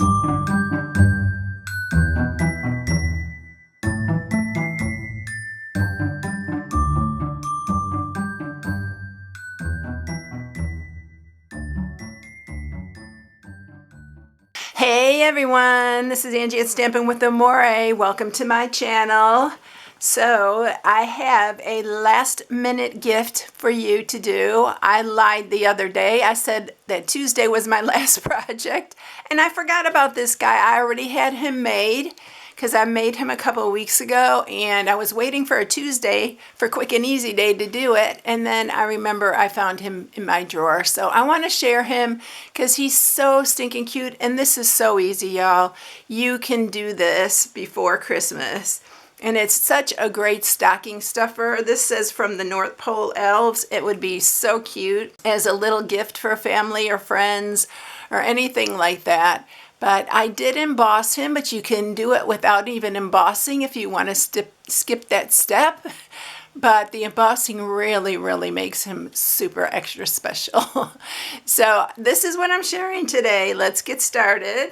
Hey everyone, this is Angie at Stampin' with Amore. Welcome to my channel. So I have a last minute gift for you to do. I lied the other day. I said that Tuesday was my last project and I forgot about this guy. I already had him made because I made him a couple of weeks ago and I was waiting for a Tuesday for Quick and Easy Day to do it, and then I remember I found him in my drawer. So I want to share him because he's so stinking cute, and this is so easy, y'all. You can do this before Christmas. And it's such a great stocking stuffer. This says from the North Pole Elves. It would be so cute as a little gift for family or friends or anything like that. But I did emboss him, but you can do it without even embossing if you want to skip that step. But the embossing really makes him super extra special. So this is what I'm sharing today. Let's get started.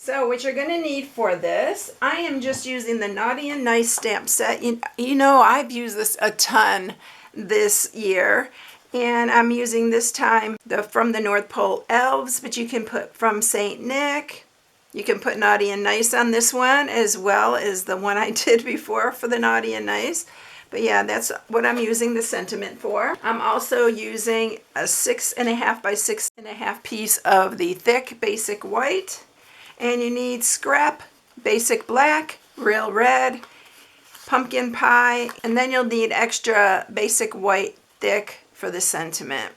So what you're going to need for this, I am just using the Naughty and Nice stamp set. You know, I've used this a ton this year. And I'm using this time from the North Pole Elves, but you can put from St. Nick. You can put Naughty and Nice on this one as well as the one I did before for the Naughty and Nice. But yeah, that's what I'm using the sentiment for. I'm also using a 6.5 by 6.5 piece of the thick basic white. And you need scrap, basic black, real red, pumpkin pie, and then you'll need extra basic white thick for the sentiment.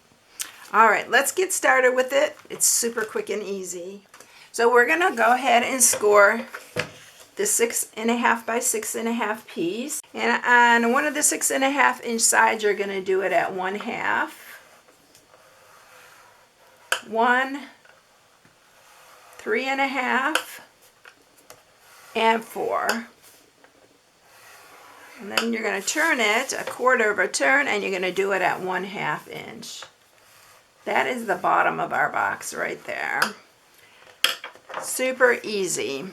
All right, let's get started with it. It's super quick and easy. So we're gonna go ahead and score the 6.5 by 6.5 piece. And on one of the 6.5 inch sides, you're gonna do it at 1/2, 1, 3.5, and 4. And then you're going to turn it a quarter of a turn, and you're going to do it at 1/2 inch. That is the bottom of our box right there. Super easy.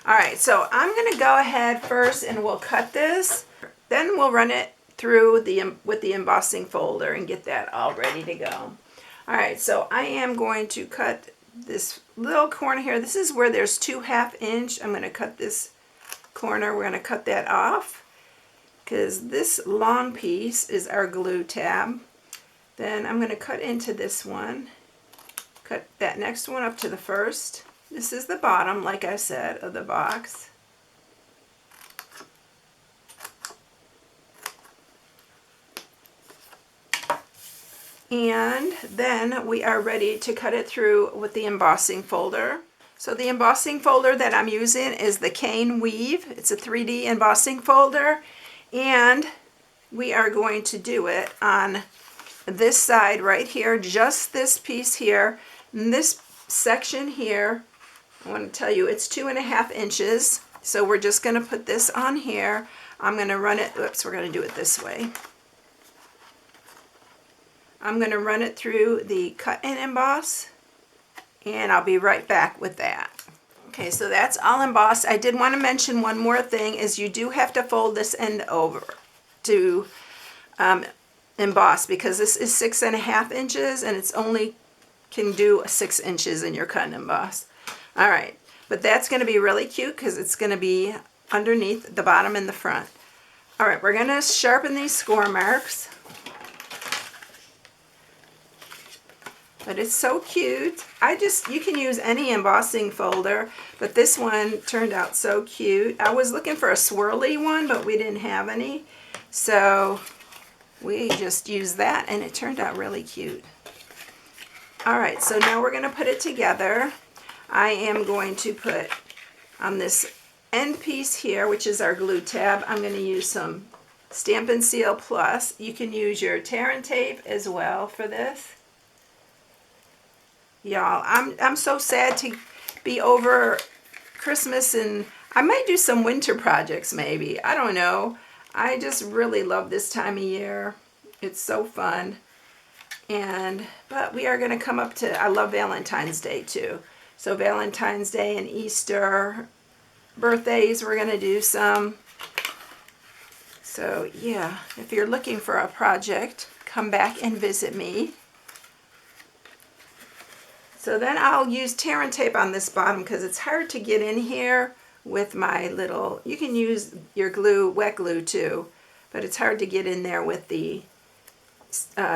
All right, so I'm going to go ahead first and we'll cut this. Then we'll run it through with the embossing folder and get that all ready to go. All right, so I am going to cut this little corner here. This is where there's 2 1/2 inch. I'm going to cut this corner. We're going to cut that off because this long piece is our glue tab. Then I'm going to cut into this one. Cut that next one up to the first. This is the bottom, like I said, of the box. And then we are ready to cut it through with the embossing folder. So the embossing folder that I'm using is the Cane Weave. It's a 3D embossing folder, and we are going to do it on this side right here, just this piece here. And this section here, I want to tell you it's 2.5 inches. So we're just going to put this on here. I'm going to run it, oops, we're going to do it this way. I'm going to run it through the cut and emboss, and I'll be right back with that. Okay, so that's all embossed. I did want to mention one more thing, is you do have to fold this end over to emboss, because this is 6.5 inches and it's only can do 6 inches in your cut and emboss. All right, but that's going to be really cute because it's going to be underneath the bottom and the front. All right, we're going to sharpen these score marks. But it's so cute. You can use any embossing folder, but this one turned out so cute. I was looking for a swirly one, but we didn't have any. So we just used that, and it turned out really cute. All right, so now we're gonna put it together. I am going to put on this end piece here, which is our glue tab, I'm gonna use some Stampin' Seal Plus. You can use your tear and tape as well for this. Y'all, I'm so sad to be over Christmas, and I might do some winter projects maybe. I don't know. I just really love this time of year. It's so fun. But we are going to come up to, I love Valentine's Day too. So Valentine's Day and Easter, birthdays, we're going to do some. So yeah, if you're looking for a project, come back and visit me. So then I'll use tear and tape on this bottom because it's hard to get in here with my little, you can use your glue, wet glue too, but it's hard to get in there with the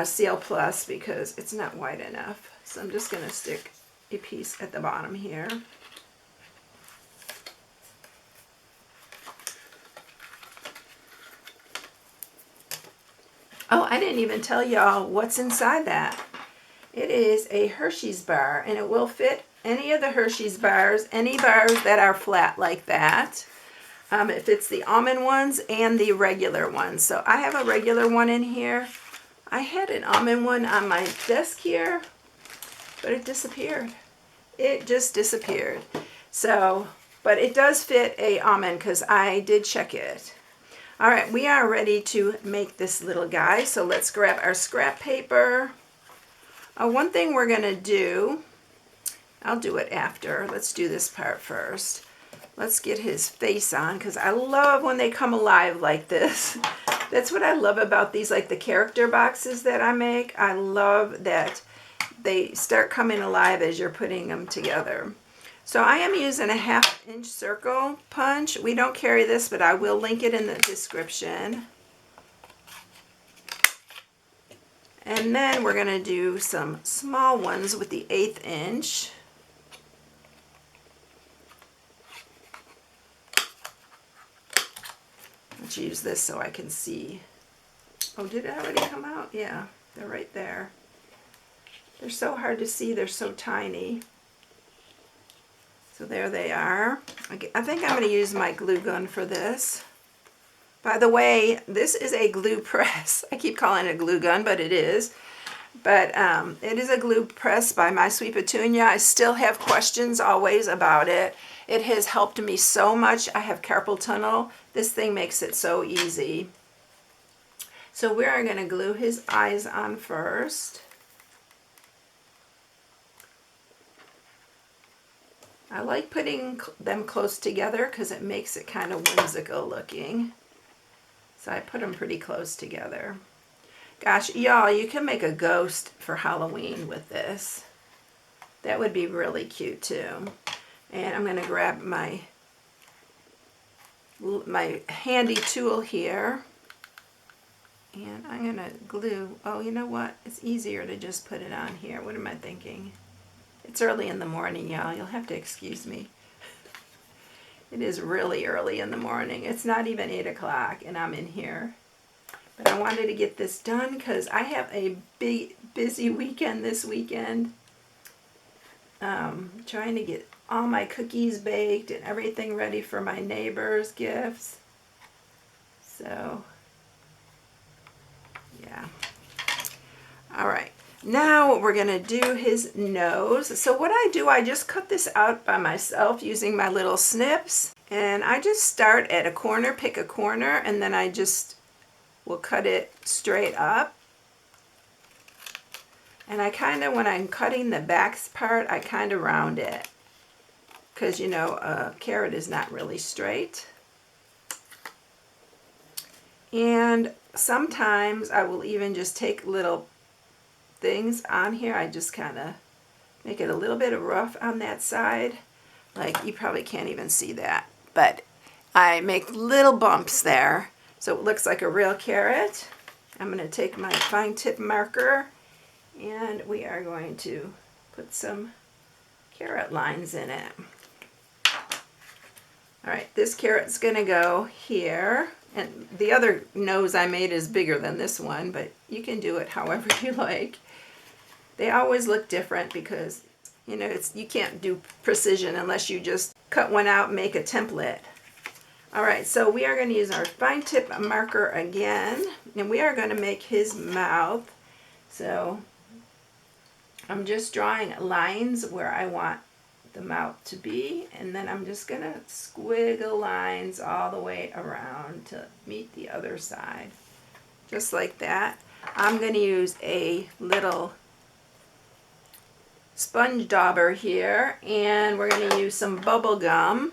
Seal Plus because it's not wide enough. So I'm just going to stick a piece at the bottom here. Oh, I didn't even tell y'all what's inside that. It is a Hershey's bar, and it will fit any of the Hershey's bars, any bars that are flat like that. It fits the almond ones and the regular ones. So I have a regular one in here. I had an almond one on my desk here, but it disappeared. It just disappeared. So, but it does fit a almond because I did check it. All right, we are ready to make this little guy. So let's grab our scrap paper. One thing we're gonna do, I'll do it after. Let's do this part first. Let's get his face on because I love when they come alive like this. That's what I love about these, like the character boxes that I make. I love that they start coming alive as you're putting them together. So I am using a 1/2 inch circle punch. We don't carry this, but I will link it in the description. And then we're gonna do some small ones with the 1/8 inch. Let's use this so I can see. Oh, did it already come out? Yeah, they're right there. They're so hard to see, they're so tiny. So there they are. I think I'm going to use my glue gun for this. By the way, this is a glue press. I keep calling it a glue gun, but it is. But it is a glue press by My Sweet Petunia. I still have questions always about it. It has helped me so much. I have carpal tunnel. This thing makes it so easy. So we are going to glue his eyes on first. I like putting them close together because it makes it kind of whimsical looking. So I put them pretty close together. Gosh, y'all, you can make a ghost for Halloween with this. That would be really cute too. And I'm going to grab my handy tool here. And I'm going to glue. Oh, you know what? It's easier to just put it on here. What am I thinking? It's early in the morning, y'all. You'll have to excuse me. It is really early in the morning. It's not even 8 o'clock and I'm in here. But I wanted to get this done because I have a big, busy weekend this weekend. Trying to get all my cookies baked and everything ready for my neighbors' gifts. So, yeah. All right. Now what we're going to do his nose. So what I do, I just cut this out by myself using my little snips. And I just start at a corner, pick a corner, and then I just will cut it straight up. And I kind of, when I'm cutting the back part, I kind of round it. Because, you know, a carrot is not really straight. And sometimes I will even just take little things on here. I just kind of make it a little bit rough on that side. Like, you probably can't even see that. But I make little bumps there. So it looks like a real carrot. I'm going to take my fine tip marker and we are going to put some carrot lines in it. Alright, this carrot's going to go here. And the other nose I made is bigger than this one, but you can do it however you like. They always look different because, you know, you can't do precision unless you just cut one out and make a template. Alright, so we are going to use our fine tip marker again, and we are going to make his mouth. So I'm just drawing lines where I want the mouth to be, and then I'm just going to squiggle lines all the way around to meet the other side. Just like that. I'm going to use a little sponge dauber here, and we're going to use some bubble gum.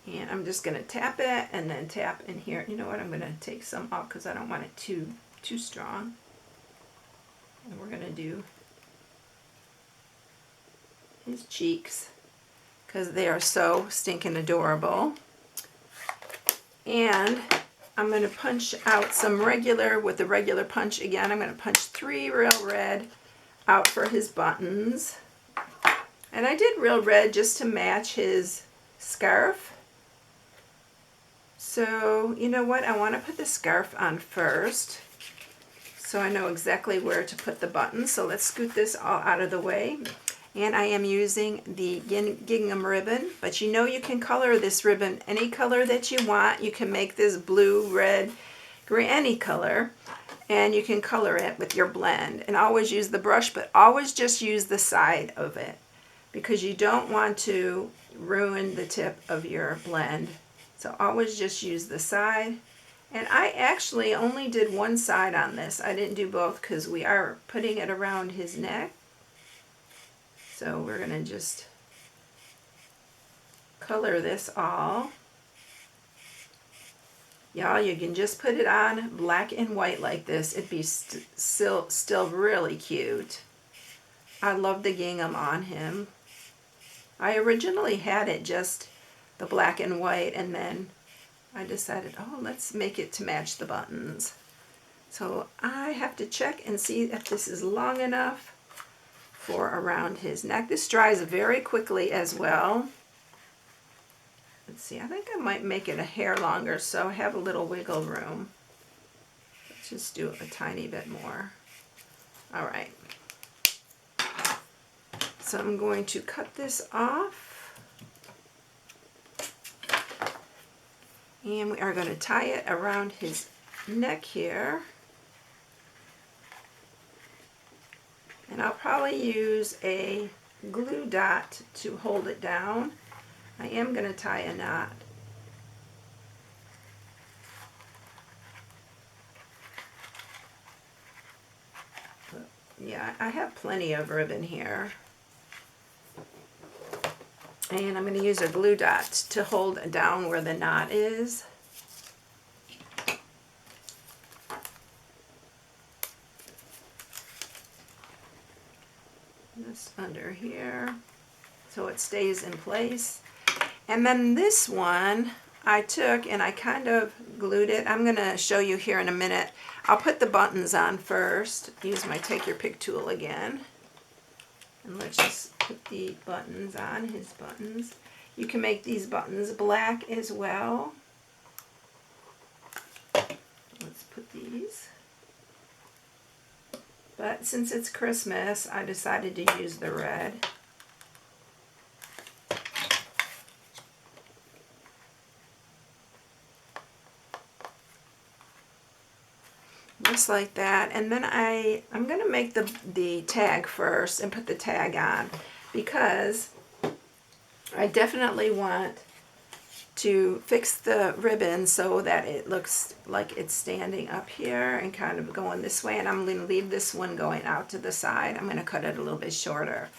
And I'm just going to tap it and then tap in here. You know what? I'm going to take some off because I don't want it too strong. And we're going to do his cheeks because they are so stinking adorable. And I'm going to punch out some regular with the regular punch again. I'm going to punch 3 real red out for his buttons. And I did real red just to match his scarf. So, you know what? I want to put the scarf on first, so I know exactly where to put the buttons. So let's scoot this all out of the way. And I am using the gingham ribbon, but you know you can color this ribbon any color that you want. You can make this blue, red, green, any color, and you can color it with your blend. And always use the brush, but always just use the side of it because you don't want to ruin the tip of your blend. So always just use the side. And I actually only did one side on this. I didn't do both because we are putting it around his neck. So we're going to just color this all. Y'all, you can just put it on black and white like this. It'd be still really cute. I love the gingham on him. I originally had it just the black and white, and then I decided, oh, let's make it to match the buttons. So I have to check and see if this is long enough for around his neck. This dries very quickly as well. Let's see, I think I might make it a hair longer so I have a little wiggle room. Let's just do a tiny bit more. All right. So I'm going to cut this off. And we are going to tie it around his neck here. And I'll probably use a glue dot to hold it down. I am going to tie a knot. But yeah, I have plenty of ribbon here. And I'm going to use a glue dot to hold down where the knot is. This under here so it stays in place. And then this one I took and I kind of glued it. I'm going to show you here in a minute. I'll put the buttons on first. Use my take your pick tool again. And let's just put the buttons on, his buttons. You can make these buttons black as well. Let's put these. But since it's Christmas, I decided to use the red. Just like that. And then I'm going to make the tag first and put the tag on because I definitely want to fix the ribbon so that it looks like it's standing up here and kind of going this way. And I'm going to leave this one going out to the side. I'm going to cut it a little bit shorter.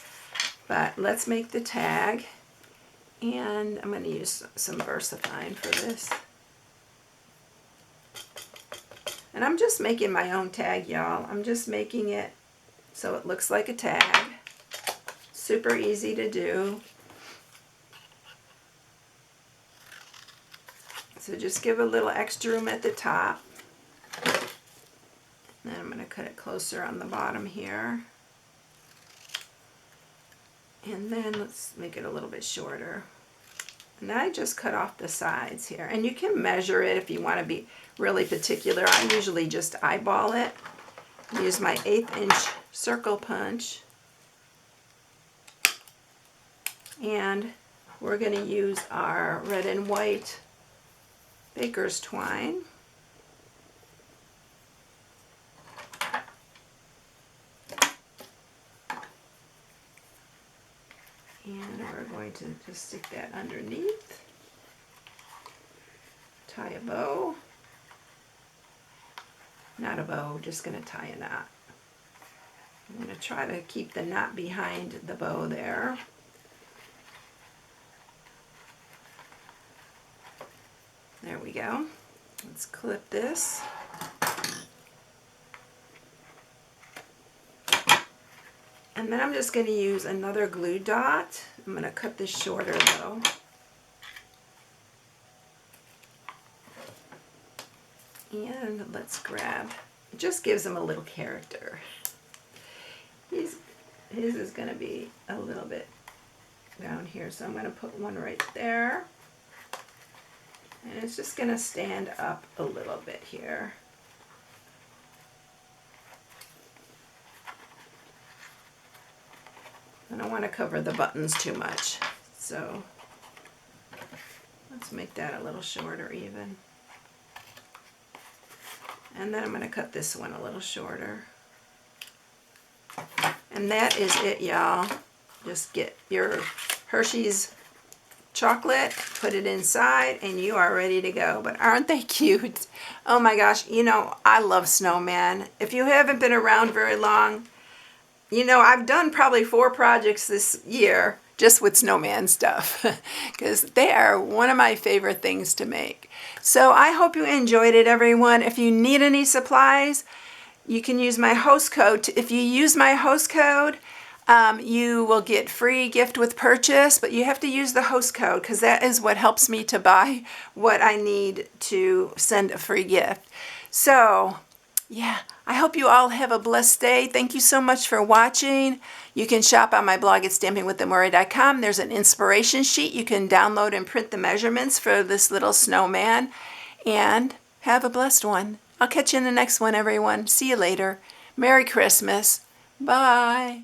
But let's make the tag. And I'm going to use some VersaFine for this. And I'm just making my own tag, y'all. I'm just making it so it looks like a tag. Super easy to do. So just give a little extra room at the top. Then I'm going to cut it closer on the bottom here. And then let's make it a little bit shorter. And I just cut off the sides here. And you can measure it if you want to be really particular. I usually just eyeball it. Use my 1/8 inch circle punch. And we're going to use our red and white baker's twine. And we're going to just stick that underneath. Tie a bow. Not a bow, just going to tie a knot. I'm going to try to keep the knot behind the bow there. There we go. Let's clip this. And then I'm just going to use another glue dot. I'm going to cut this shorter though. And let's grab, it just gives them a little character. His is going to be a little bit down here, so I'm going to put one right there. And it's just going to stand up a little bit here. I don't want to cover the buttons too much, so let's make that a little shorter even. And then I'm going to cut this one a little shorter. And that is it, y'all. Just get your Hershey's chocolate, put it inside, and you are ready to go. But aren't they cute? Oh my gosh, you know, I love Snowman. If you haven't been around very long, you know, I've done probably 4 projects this year just with Snowman stuff because they are one of my favorite things to make. So I hope you enjoyed it, everyone. If you need any supplies, you can use my host code. If you use my host code, you will get free gift with purchase, but you have to use the host code because that is what helps me to buy what I need to send a free gift. So yeah, I hope you all have a blessed day. Thank you so much for watching. You can shop on my blog at StampingWithAmore.com. There's an inspiration sheet. You can download and print the measurements for this little snowman. And have a blessed one. I'll catch you in the next one, everyone. See you later. Merry Christmas. Bye.